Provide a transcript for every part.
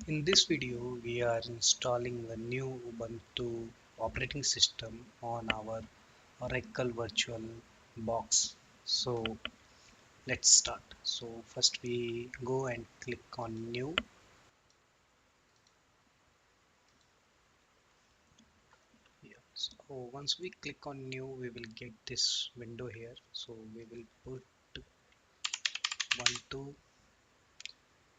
In this video, we are installing a new Ubuntu operating system on our Oracle Virtual Box. So let's start. So first we go and click on New. Yeah. So once we click on New, we will get this window here. So we will put Ubuntu.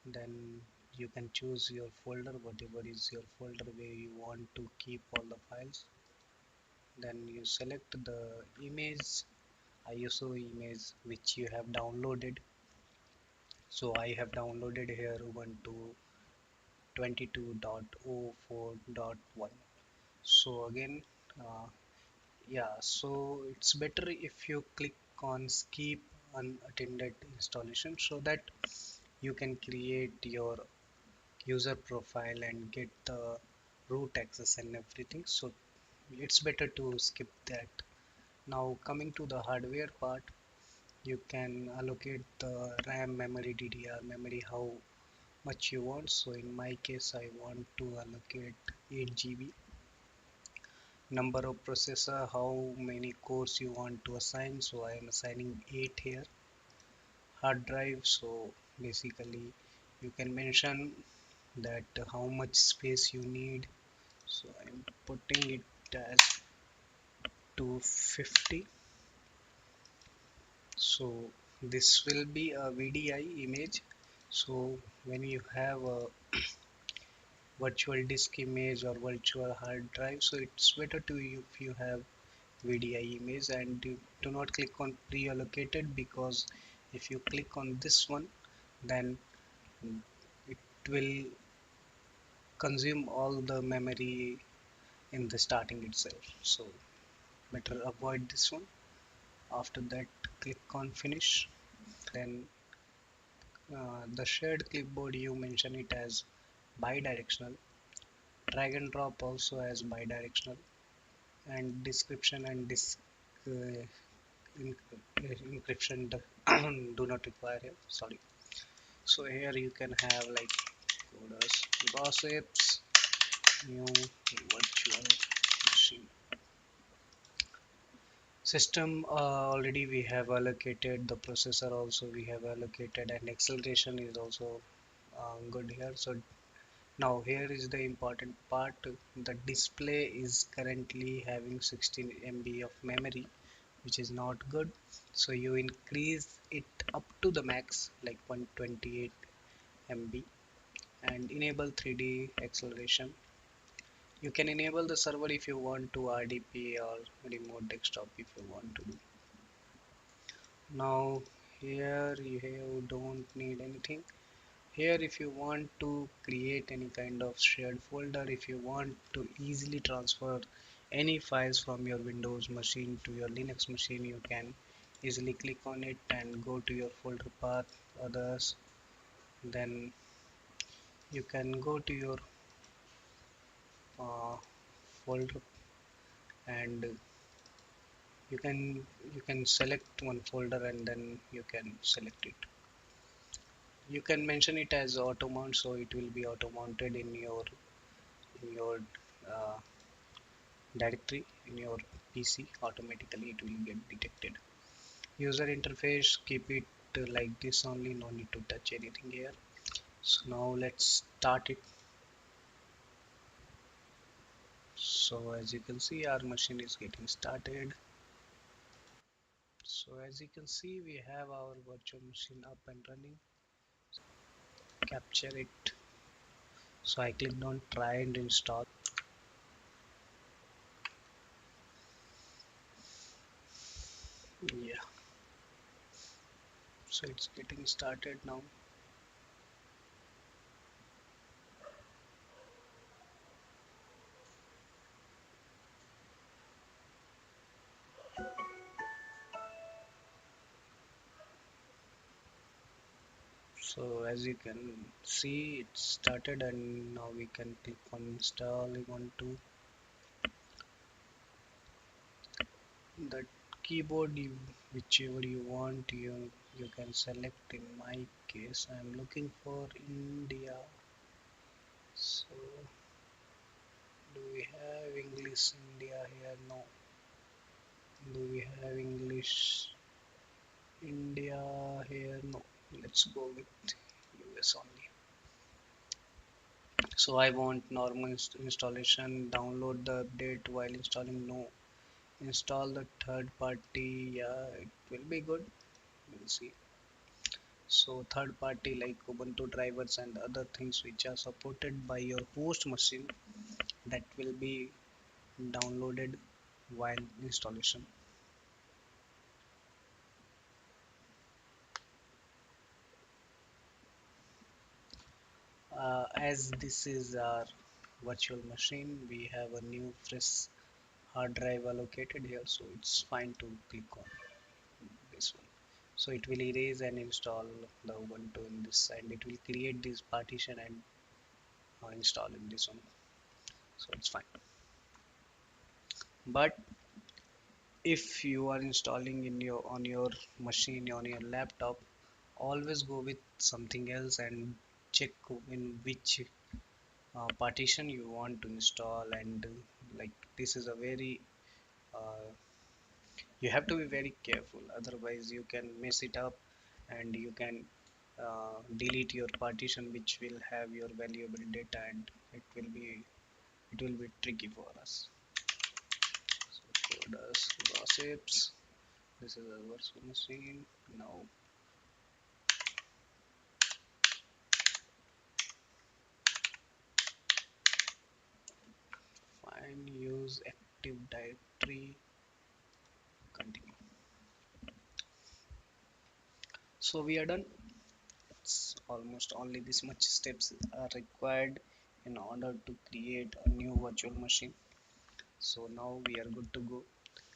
Then you can choose your folder, whatever is your folder where you want to keep all the files. Then you select the image ISO image which you have downloaded. So I have downloaded here Ubuntu 22.04.1. So again, uh, yeah, so it's better if you click on skip unattended installation so that you can create your user profile and get the root access and everything. So it's better to skip that. Now coming to the hardware part, you can allocate the RAM memory, DDR memory, how much you want. So in my case I want to allocate 8 GB. Number of processor, how many cores you want to assign, so I am assigning 8 here. Hard drive, so basically you can mention that how much space you need, so I'm putting it as 250. So this will be a VDI image. So when you have a virtual disk image or virtual hard drive, so it's better to if you have VDI image, and do not click on pre-allocated, because if you click on this one, then it will consume all the memory in the starting itself. So better avoid this one. After that, click on finish. Then the shared clipboard, you mention it as bidirectional. Drag and drop also as bidirectional. And description and disk encryption do not require here. Sorry. So here you can have like coders gossips, new virtual machine system. Already we have allocated the processor, also we have allocated, and acceleration is also good here. So now here is the important part. The display is currently having 16 MB of memory, which is not good. So you increase it up to the max, like 128 MB, and enable 3D acceleration. You can enable the server if you want to, RDP or remote desktop if you want to do. Now here you don't need anything. Here if you want to create any kind of shared folder, if you want to easily transfer any files from your Windows machine to your Linux machine, you can easily click on it and go to your folder path, others. Then you can go to your uh, folder, and you can select one folder and then you can select it. You can mention it as auto mount, so it will be auto mounted in your uh, directory in your PC. Automatically it will get detected. User interface, keep it like this only, no need to touch anything here. So now let's start it. So as you can see, our machine is getting started. So as you can see, we have our virtual machine up and running. Capture it. So I clicked on try and install. Yeah, so it's getting started now. So as you can see, it started, and now we can click on install. We want to the keyboard, whichever you want, you can select. In my case, I'm looking for India. So do we have English India here? No. Do we have English India here? No. Let's go with US only. So I want normal installation. Download the update while installing. No. Install the third party. Yeah, it will be good. We'll see. So third party like Ubuntu drivers and other things which are supported by your host machine, that will be downloaded while installation. As this is our virtual machine, we have a new fresh hard drive allocated here, so it's fine to click on this one. So it will erase and install the Ubuntu in this, and it will create this partition and install in this one. So it's fine. But if you are installing in your on your machine on your laptop, always go with something else and check in which partition you want to install, and like this is a very uh, you have to be very careful, otherwise you can mess it up and you can delete your partition which will have your valuable data, and it will be tricky for us. So coders gossips, this is a virtual machine. Now find use active directory, continue. So we are done. It's almost only this much steps are required in order to create a new virtual machine. So now we are good to go.